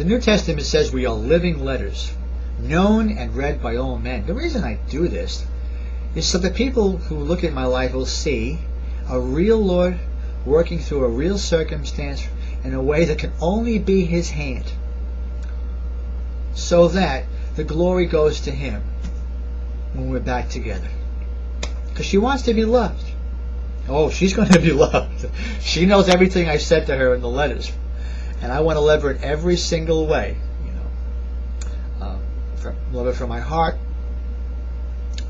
The New Testament says we are living letters, known and read by all men. The reason I do this is so that people who look at my life will see a real Lord working through a real circumstance in a way that can only be His hand, so that the glory goes to Him when we're back together. Because she wants to be loved. Oh, she's going to be loved. She knows everything I said to her in the letters, and I want to love her in every single way. Love her from my heart,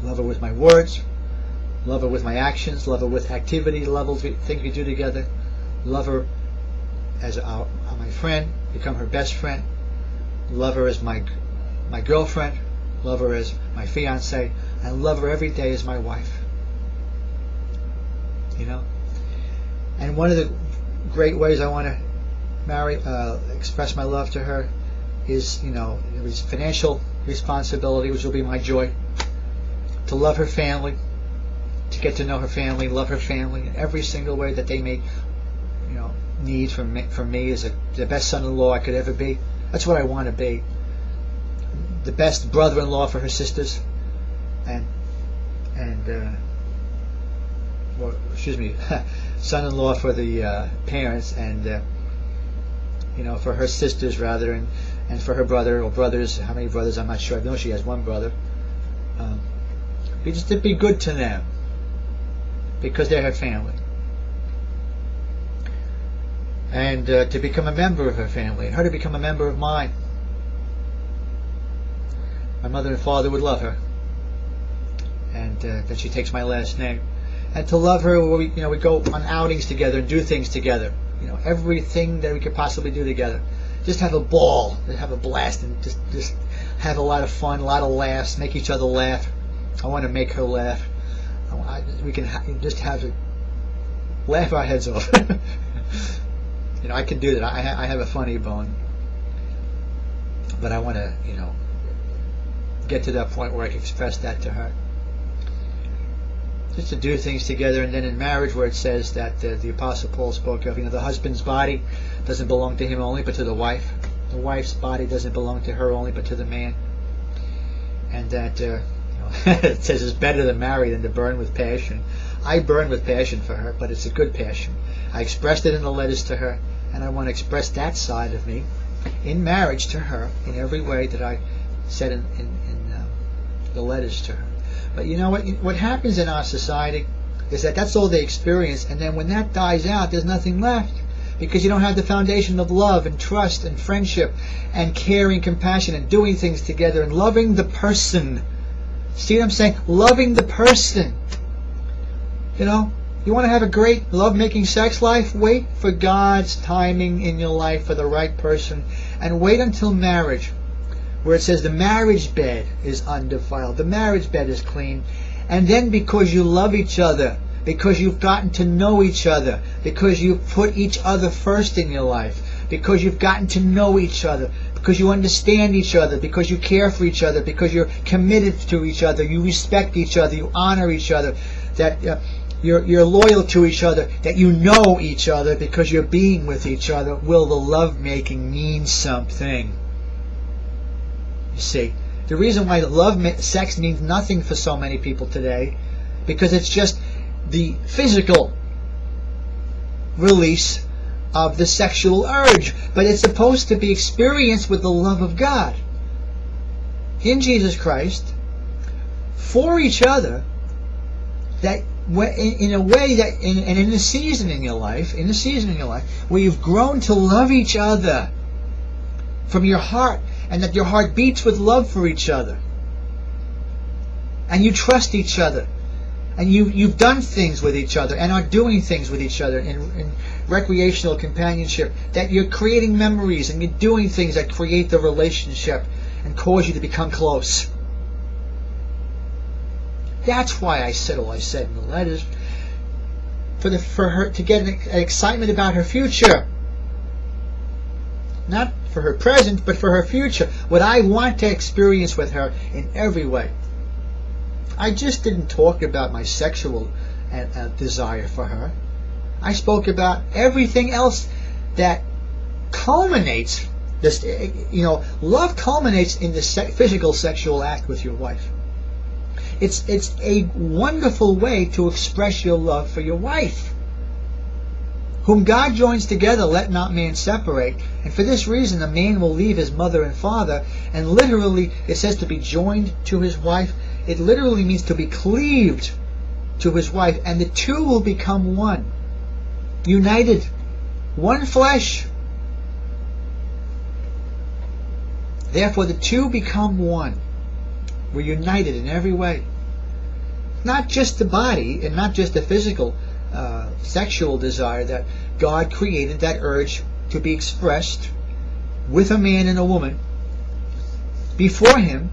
love her with my words, love her with my actions, love her with activity levels, things we do together, love her as my friend, become her best friend, love her as my girlfriend, love her as my fiance, and love her every day as my wife. And one of the great ways I want to express my love to her is, financial responsibility, which will be my joy. To love her family, to get to know her family, love her family in every single way that they may, need from me as the best son-in-law I could ever be. That's what I want to be. The best brother-in-law for her sisters, son-in-law for the parents, and for her sisters rather, and for her brother or brothers. How many brothers? I'm not sure. I know she has one brother. Just to be good to them because they're her family, and to become a member of her family, and her to become a member of mine. My mother and father would love her, and that she takes my last name, and to love her where we go on outings together and do things together. Everything that we could possibly do together. Just have a ball, have a blast, and just have a lot of fun, a lot of laughs, make each other laugh. I want to make her laugh. We can just have to laugh our heads off. I can do that. I have a funny bone, but I want to, get to that point where I can express that to her. Just to do things together, and then in marriage, where it says that the Apostle Paul spoke of, the husband's body doesn't belong to him only, but to the wife. The wife's body doesn't belong to her only, but to the man. And that it says it's better to marry than to burn with passion. I burn with passion for her, but it's a good passion. I expressed it in the letters to her, and I want to express that side of me in marriage to her in every way that I said in the letters to her. But what happens in our society is that that's all they experience, and then when that dies out, there's nothing left, because you don't have the foundation of love and trust and friendship and caring, compassion, and doing things together and loving the person. See what I'm saying? Loving the person. You want to have a great love-making sex life? Wait for God's timing in your life for the right person, and wait until marriage, where it says the marriage bed is undefiled, the marriage bed is clean. And then because you love each other, because you've gotten to know each other, because you've put each other first in your life, because you've gotten to know each other, because you understand each other, because you care for each other, because you're committed to each other, you respect each other, you honor each other, that you're loyal to each other, that you know each other because you're being with each other, will the lovemaking mean something. You see, the reason why sex means nothing for so many people today, because it's just the physical release of the sexual urge, but it's supposed to be experienced with the love of God in Jesus Christ for each other, that in a way that and in a season in your life, where you've grown to love each other from your heart, and that your heart beats with love for each other, and you trust each other, and you've done things with each other and are doing things with each other in recreational companionship, that you're creating memories and you're doing things that create the relationship and cause you to become close. That's why I said all I said in the letters, for her to get an excitement about her future. Not for her present, but for her future. What I want to experience with her in every way. I just didn't talk about my sexual desire for her. I spoke about everything else that culminates This, love culminates in the physical sexual act with your wife. It's a wonderful way to express your love for your wife. Whom God joins together, let not man separate. And for this reason, a man will leave his mother and father. And literally, it says to be joined to his wife. It literally means to be cleaved to his wife. And the two will become one. United. One flesh. Therefore, the two become one. We're united in every way. Not just the body and not just the physical sexual desire that God created, that urge to be expressed with a man and a woman before him.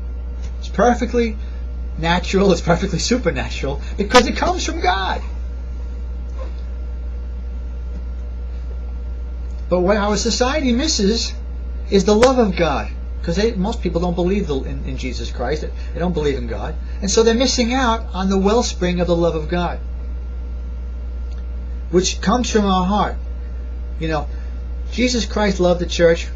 It's perfectly natural, it's perfectly supernatural, because it comes from God. But what our society misses is the love of God. Because most people don't believe in Jesus Christ. They don't believe in God. And so they're missing out on the wellspring of the love of God, which comes from our heart. Jesus Christ loved the church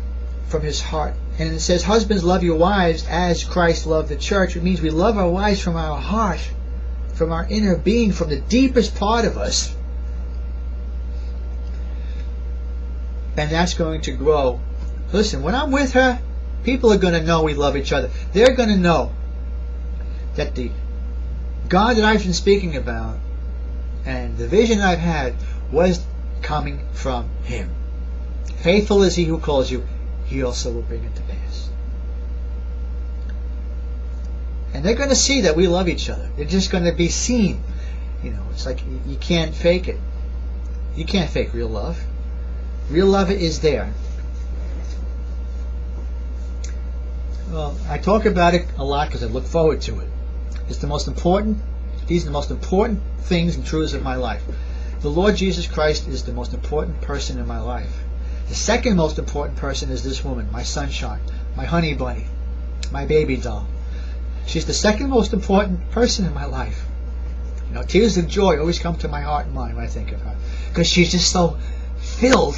from his heart. And it says, husbands, love your wives as Christ loved the church. It means we love our wives from our heart, from our inner being, from the deepest part of us. And that's going to grow. Listen, when I'm with her, people are going to know we love each other. They're going to know that the God that I've been speaking about and the vision I've had was coming from him. Faithful is he who calls you, he also will bring it to pass. And they're going to see that we love each other. They're just going to be seen. It's like you can't fake it. You can't fake real love. Real love is there. Well, I talk about it a lot because I look forward to it. These are the most important things and truths of my life. The Lord Jesus Christ is the most important person in my life. The second most important person is this woman, my sunshine, my honey bunny, my baby doll. She's the second most important person in my life. Tears of joy always come to my heart and mind when I think of her, because she's just so filled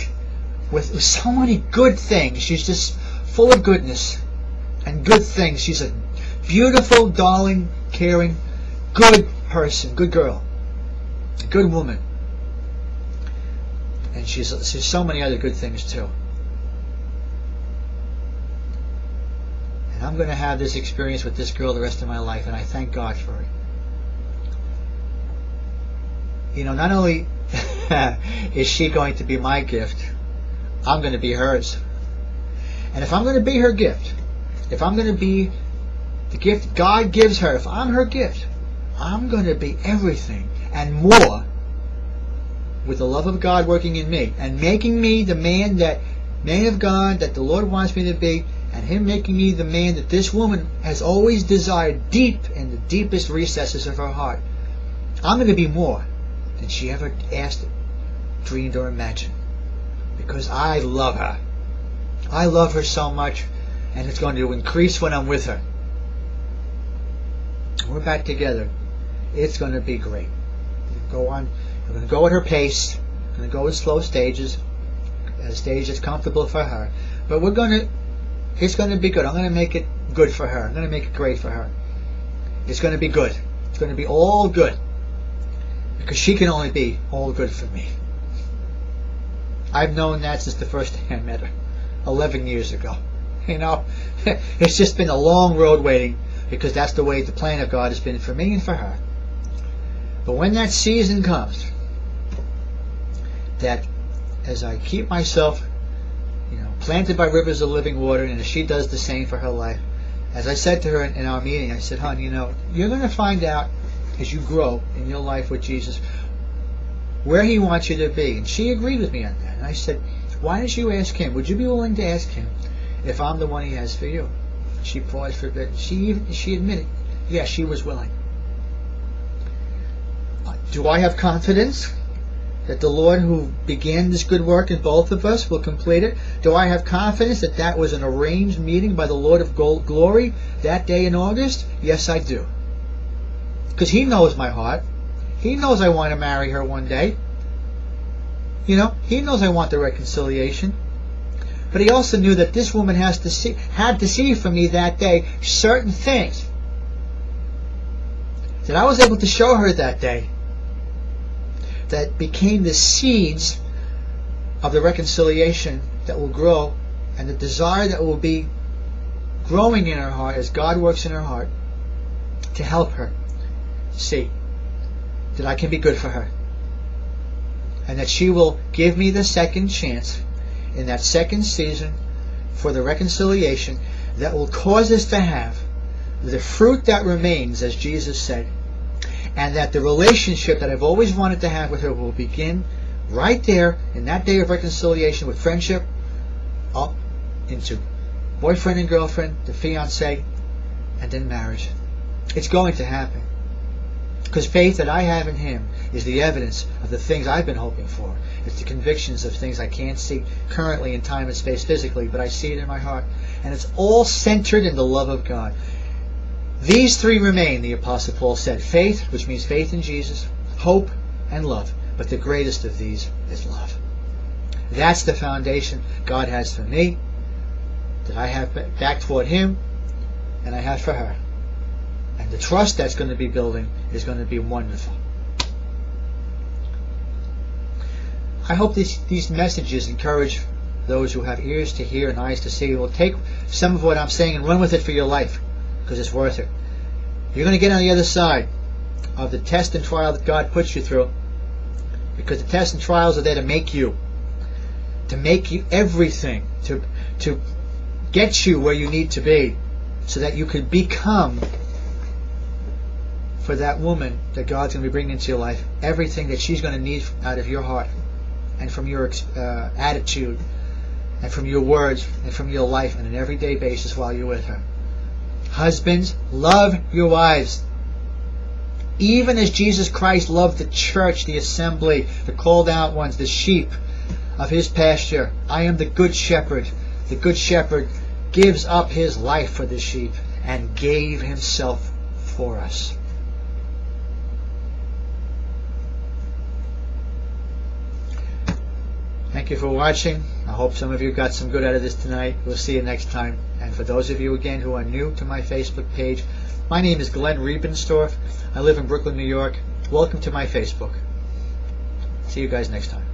with so many good things. She's just full of goodness and good things. She's a beautiful, darling, caring, good person, good girl, a good woman. And she's so many other good things too. And I'm going to have this experience with this girl the rest of my life, and I thank God for it. Not only is she going to be my gift, I'm going to be hers. And if I'm going to be her gift, if I'm going to be the gift God gives her, if I'm her gift, I'm going to be everything and more, with the love of God working in me and making me the man of God that the Lord wants me to be, and him making me the man that this woman has always desired deep in the deepest recesses of her heart. I'm going to be more than she ever asked, dreamed, or imagined, because I love her. I love her so much, and it's going to increase when I'm with her. We're back together. It's going to be great. We're going to go at her pace. We're going to go in slow stages, at a stage that's comfortable for her. But it's going to be good. I'm going to make it good for her. I'm going to make it great for her. It's going to be good. It's going to be all good, because she can only be all good for me. I've known that since the first day I met her, 11 years ago. It's just been a long road waiting, because that's the way the plan of God has been for me and for her. But when that season comes, that as I keep myself planted by rivers of living water, and as she does the same for her life, as I said to her in our meeting, I said, hon, you're going to find out as you grow in your life with Jesus where he wants you to be. And she agreed with me on that. And I said, why don't you ask him? Would you be willing to ask him if I'm the one he has for you? She paused for a bit. She admitted, yes, she was willing. Do I have confidence that the Lord who began this good work in both of us will complete it? Do I have confidence that that was an arranged meeting by the Lord of glory that day in August? Yes, I do. Because he knows my heart. He knows I want to marry her one day. He knows I want the reconciliation. But he also knew that this woman had to see from me that day certain things that I was able to show her that day that became the seeds of the reconciliation that will grow, and the desire that will be growing in her heart as God works in her heart to help her see that I can be good for her, and that she will give me the second chance in that second season for the reconciliation that will cause us to have the fruit that remains, as Jesus said, and that the relationship that I've always wanted to have with her will begin right there in that day of reconciliation, with friendship up into boyfriend and girlfriend, the fiancé, and then marriage. It's going to happen. Because faith that I have in Him is the evidence of the things I've been hoping for. It's the convictions of things I can't see currently in time and space physically, but I see it in my heart. And it's all centered in the love of God. These three remain, the Apostle Paul said. Faith, which means faith in Jesus, hope, and love. But the greatest of these is love. That's the foundation God has for me, that I have back toward Him, and I have for her. And the trust that's going to be building is going to be wonderful. I hope these messages encourage those who have ears to hear and eyes to see. Will take some of what I'm saying and run with it for your life, because it's worth it. You're going to get on the other side of the test and trial that God puts you through, because the tests and trials are there to make you everything, to get you where you need to be, so that you could become, for that woman that God's going to be bringing into your life, everything that she's going to need out of your heart, and from your attitude, and from your words, and from your life on an everyday basis while you're with her. Husbands, love your wives, even as Jesus Christ loved the church, the assembly, the called out ones, the sheep of His pasture. I am the good shepherd. The good shepherd gives up his life for the sheep and gave Himself for us. Thank you for watching. I hope some of you got some good out of this tonight. We'll see you next time. And for those of you, again, who are new to my Facebook page, my name is Glenn Riebenstorff. I live in Brooklyn, New York. Welcome to my Facebook. See you guys next time.